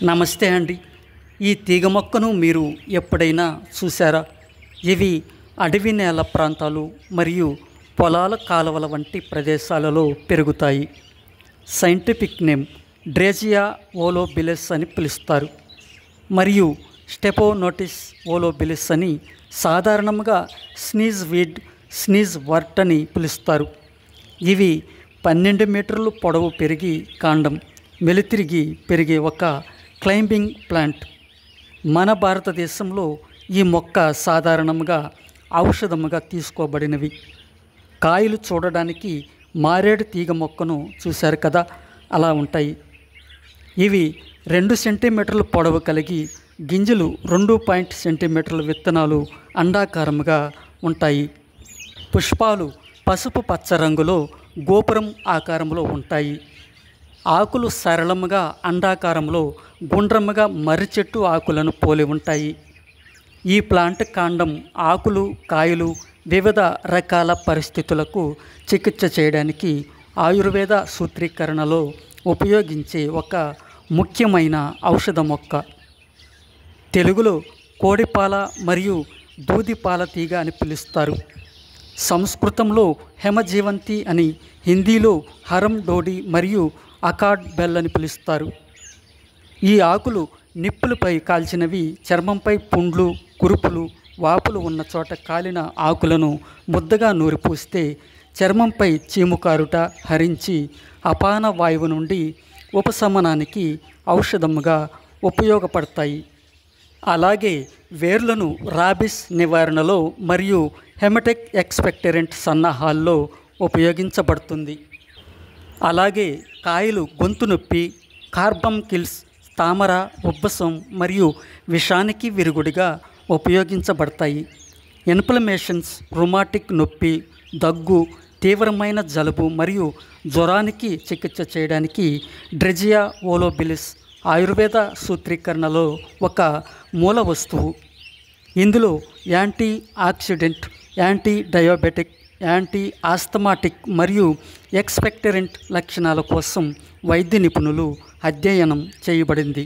నమస్తే అండి. ఈ తీగ మొక్కను మీరు ఎప్పుడైనా చూసారా? ఇవి అడవి నేల ప్రాంతాలు మరియు పొలాల కాలువల వంటి ప్రదేశాలలో పెరుగుతాయి. సైంటిఫిక్ నేమ్ డ్రేజియా ఓలోబిలిస్ అని పిలుస్తారు మరియు స్టెపోనోటిస్ ఓలోబిలిస్ అని సాధారణంగా స్నీజ్ వీడ్, స్నీజ్ వర్ట్ అని పిలుస్తారు. ఇవి 12 మీటర్లు పొడవు పెరిగి కాండం మెలితిరిగి పెరిగే ఒక క్లైంబింగ్ ప్లాంట్. మన భారతదేశంలో ఈ మొక్క సాధారణంగా ఔషధముగా తీసుకోబడినవి. కాయలు చూడడానికి మారేడు తీగ మొక్కను చూశారు కదా, అలా ఉంటాయి. ఇవి 2 సెంటీమీటర్ల పొడవు కలిగి గింజలు 2 సెంటీమీటర్ల విత్తనాలు అండాకారముగా ఉంటాయి. పుష్పాలు పసుపు పచ్చ రంగులో గోపురం ఆకారంలో ఉంటాయి. ఆకులు సరళముగా అండాకారంలో గుండ్రముగా మర్రి చెట్టు ఆకులను పోలి ఉంటాయి. ఈ ప్లాంట్ కాండం, ఆకులు, కాయలు వివిధ రకాల పరిస్థితులకు చికిత్స చేయడానికి ఆయుర్వేద సూత్రీకరణలో ఉపయోగించే ఒక ముఖ్యమైన ఔషధ మొక్క. తెలుగులో కోడిపాల మరియు దూదిపాల తీగ అని పిలుస్తారు. సంస్కృతంలో హేమజీవంతి అని, హిందీలో హరం డోడి మరియు అకాడ్ బెల్ అని పిలుస్తారు. ఈ ఆకులు నిప్పులపై కాల్చినవి. చర్మంపై పుండ్లు, కురుపులు, వాపులు ఉన్న చోట కాలిన ఆకులను ముద్దగా నూరిపూస్తే చర్మంపై చీముకారుట హరించి అపాన వాయువు నుండి ఉపశమనానికి ఔషధముగా ఉపయోగపడతాయి. అలాగే వేర్లను రాబిస్ నివారణలో మరియు హెమటిక్ ఎక్స్పెక్టరెంట్ సన్నాహాల్లో ఉపయోగించబడుతుంది. అలాగే కాయలు గొంతు నొప్పి, కార్బమ్ కిల్స్, తామర, ఉబ్బసం మరియు విషానికి విరుగుడిగా ఉపయోగించబడతాయి. ఇన్ఫ్లమేషన్స్, రుమాటిక్ నొప్పి, దగ్గు, తీవ్రమైన జలుబు మరియు జ్వరానికి చికిత్స చేయడానికి డ్రేజియా ఓలోబిలిస్ ఆయుర్వేద సూత్రీకరణలో ఒక మూల వస్తువు. ఇందులో anti oxidant, anti diabetic, anti asthmatic మరియు ఎక్స్పెక్టరెంట్ లక్షణాల కోసం వైద్య నిపుణులు అధ్యయనం చేయబడింది.